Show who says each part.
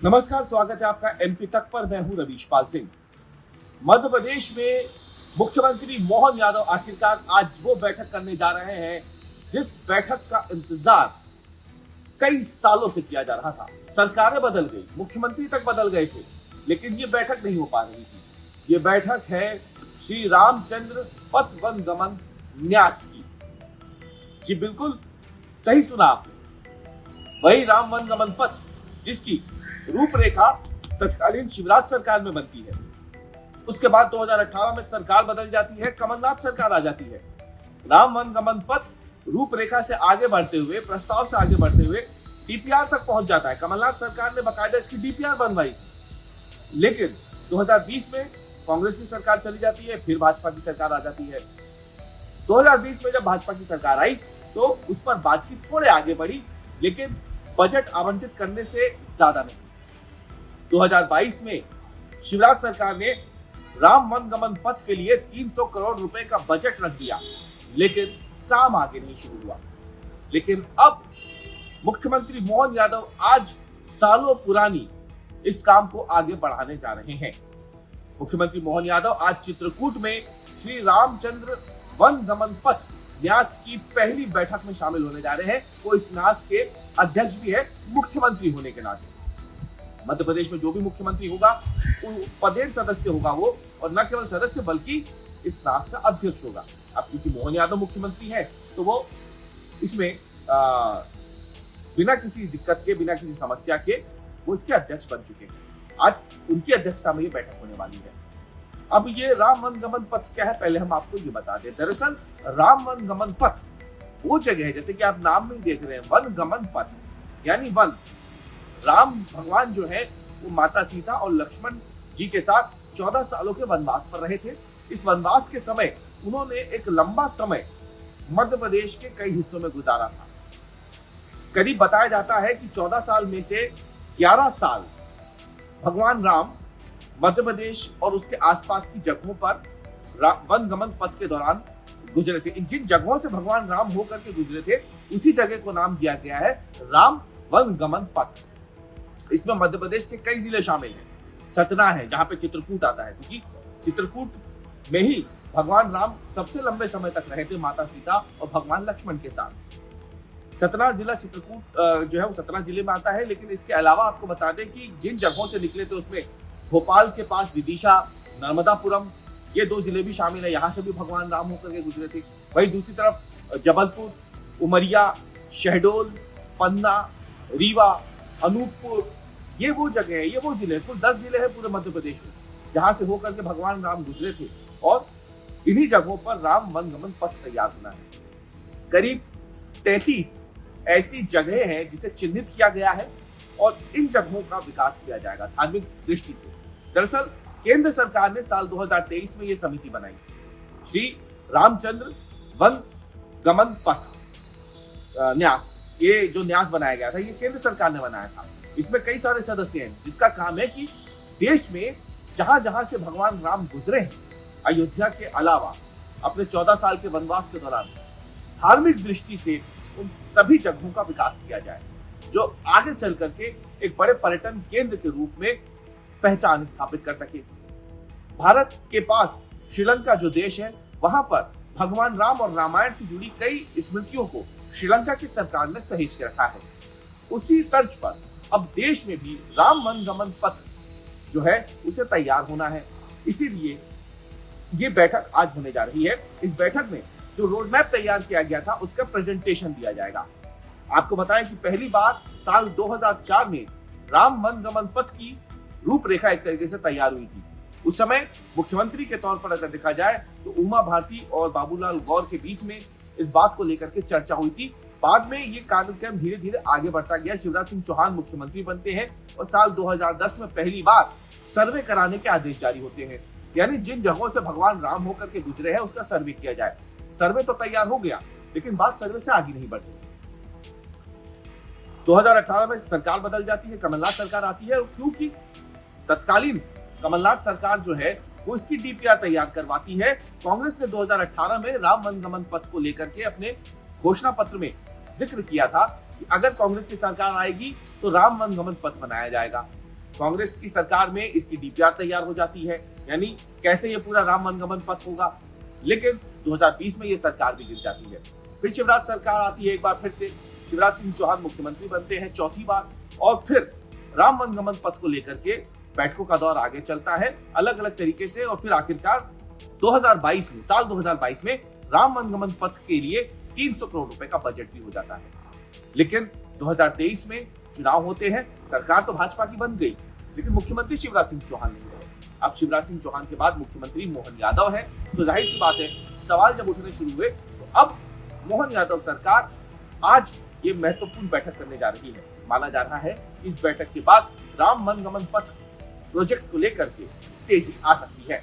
Speaker 1: नमस्कार, स्वागत है आपका एमपी तक पर। मैं हूं रवीश पाल सिंह। मध्य प्रदेश में मुख्यमंत्री मोहन यादव आखिरकार आज वो बैठक करने जा रहे हैं जिस बैठक का इंतजार कई सालों से किया जा रहा था। सरकारें बदल गई, मुख्यमंत्री तक बदल गए थे, लेकिन ये बैठक नहीं हो पा रही थी। ये बैठक है श्री रामचंद्र पथ वन गमन न्यास की। जी बिल्कुल सही सुना आपने, वही राम वन गमन पथ जिसकी रूपरेखा तत्कालीन शिवराज सरकार में बनती है। उसके बाद 2018 में सरकार बदल जाती है, कमलनाथ सरकार आ जाती है। राम वन गमन पथ रूपरेखा से आगे बढ़ते हुए, प्रस्ताव से आगे बढ़ते हुए डीपीआर तक पहुंच जाता है। कमलनाथ सरकार ने बाकायदा इसकी डीपीआर बनवाई, लेकिन 2020 में कांग्रेस की सरकार चली जाती है, फिर भाजपा की सरकार आ जाती है। 2020 में जब भाजपा की सरकार आई तो उस पर बातचीत थोड़े आगे बढ़ी, लेकिन बजट आवंटित करने से ज्यादा नहीं। 2022 में शिवराज सरकार ने राम वन गमन पथ के लिए 300 करोड़ रुपए का बजट रख दिया, लेकिन काम आगे नहीं शुरू हुआ। लेकिन अब मुख्यमंत्री मोहन यादव आज सालों पुरानी इस काम को आगे बढ़ाने जा रहे हैं। मुख्यमंत्री मोहन यादव आज चित्रकूट में श्री रामचंद्र वन गमन पथ न्यास की पहली बैठक में शामिल होने जा रहे हैं। वो इस न्यास के अध्यक्ष भी है, मुख्यमंत्री होने के नाते। मध्य प्रदेश में जो भी मुख्यमंत्री होगा वो पदेन सदस्य होगा वो, और न केवल सदस्य बल्कि इस न्यास का अध्यक्ष होगा। अब क्योंकि मोहन यादव मुख्यमंत्री है तो वो इसमें बिना किसी दिक्कत के, बिना किसी समस्या के वो इसके अध्यक्ष बन चुके हैं। आज उनकी अध्यक्षता में ये बैठक होने वाली है। अब ये राम वन गमन पथ क्या है, पहले हम आपको ये बता दें। दरअसल राम वन गमन पथ वो जगह है, जैसे कि आप नाम में ही देख रहे हैं, वन गमन पथ यानी वन। राम भगवान जो है वो माता सीता और लक्ष्मण जी के साथ 14 सालों के वनवास पर रहे थे। इस वनवास के समय उन्होंने एक लंबा समय मध्य प्रदेश के कई हिस्सों में गुजारा था। करीब बताया जाता है कि 14 साल में से 11 साल भगवान राम मध्य प्रदेश और उसके आसपास की जगहों पर वन गमन पथ के दौरान गुजरे थे। जिन जगहों से भगवान राम होकर के गुजरे थे उसी जगह को नाम दिया गया है राम वन गमन पथ। इसमें मध्य प्रदेश के कई जिले शामिल हैं। सतना है जहां पे चित्रकूट आता है, क्योंकि चित्रकूट में ही भगवान राम सबसे लंबे समय तक रहे थे माता सीता और भगवान लक्ष्मण के साथ। सतना जिला चित्रकूट जो है वो सतना जिले में आता है। लेकिन इसके अलावा आपको बता दें कि जिन जगहों से निकले थे उसमें भोपाल के पास विदिशा, नर्मदापुरम, ये 2 जिले भी शामिल है। यहाँ से भी भगवान राम होकर के गुजरे थे। वही दूसरी तरफ जबलपुर, उमरिया, शहडोल, पन्ना, रीवा, अनूपपुर, ये वो जगह है, ये वो जिले, कुल 10 जिले हैं पूरे मध्य प्रदेश में जहां से होकर के भगवान राम गुजरे थे। और इन्हीं जगहों पर राम वन गमन पथ तैयार होना है। करीब 33 ऐसी जगहें हैं जिसे चिन्हित किया गया है और इन जगहों का विकास किया जाएगा धार्मिक दृष्टि से। दरअसल केंद्र सरकार ने साल 2023 में ये समिति बनाई, श्री रामचंद्र वन गमन पथ न्यास। ये जो न्यास बनाया गया था ये केंद्र सरकार ने बनाया था। इसमें कई सारे सदस्य हैं जिसका काम है कि देश में जहां जहां से भगवान राम गुजरे हैं, अयोध्या के अलावा अपने 14 साल के वनवास के दौरान, धार्मिक दृष्टि से उन सभी जगहों का विकास किया जाए, जो आगे चल करके एक बड़े पर्यटन केंद्र के रूप में पहचान स्थापित कर सके। भारत के पास श्रीलंका जो देश है, वहां पर भगवान राम और रामायण से जुड़ी कई स्मृतियों को श्रीलंका की सरकार ने सहेज के रखा है। उसी तर्ज पर अब देश में भी राम वन गमन पथ जो है उसे तैयार होना है। इसीलिए ये बैठक आज होने जा रही है। इस बैठक में जो रोड मैप तैयार किया गया था उसका प्रेजेंटेशन दिया जाएगा। आपको बताएं कि पहली बार साल 2004 में राम वन गमन पथ की रूपरेखा एक तरीके से तैयार हुई थी। उस समय मुख्यमंत्री के तौर पर अगर देखा जाए तो उमा भारती और बाबूलाल गौर के बीच में इस बात को लेकर के चर्चा हुई थी। बाद में ये कार्यक्रम धीरे धीरे आगे बढ़ता गया। शिवराज सिंह चौहान मुख्यमंत्री बनते हैं और साल 2010 में पहली बार सर्वे कराने के आदेश जारी होते हैं, यानी जिन जगहों से भगवान राम होकर के गुजरे हैं उसका सर्वे किया जाए। सर्वे तो तैयार हो गया, लेकिन बात सर्वे से आगे नहीं बढ़ सकी। 2018 में सरकार बदल जाती है, कमलनाथ सरकार आती है, क्योंकि तत्कालीन कमलनाथ सरकार जो है वो इसकी डीपीआर तैयार करवाती है। कांग्रेस ने 2018 में राम वन गमन पथ को लेकर के अपने घोषणा पत्र में जिक्र किया था कि अगर कांग्रेस की सरकार आएगी तो राम वन गमन पथ बनाया जाएगा। कांग्रेस की सरकार में इसकी डीपीआर तैयार हो जाती है, यानी कैसे ये पूरा राम वनगमन पथ होगा। लेकिन 2020 में ये सरकार भी गिर जाती है। फिर शिवराज सरकार आती है, एक बार फिर से शिवराज सिंह चौहान मुख्यमंत्री बनते हैं चौथी बार, और फिर राम वनगमन पथ को लेकर के बैठकों का दौर आगे चलता है अलग अलग तरीके से, और फिर आखिरकार 2022 में, साल 2022 में राम वनगमन पथ के लिए 300 करोड़ रुपए का बजट भी हो जाता है। लेकिन 2023 में चुनाव होते हैं, सरकार तो भाजपा की बन गई, लेकिन मुख्यमंत्री शिवराज सिंह चौहान नहीं रहे। अब शिवराज सिंह चौहान के बाद मुख्यमंत्री मोहन यादव है, तो जाहिर सी बात है सवाल जब उठने शुरू हुए तो अब मोहन यादव सरकार आज ये महत्वपूर्ण बैठक करने जा रही है। माना जा रहा है इस बैठक के बाद राम वनगमन पथ प्रोजेक्ट को लेकर के तेजी आ सकती है।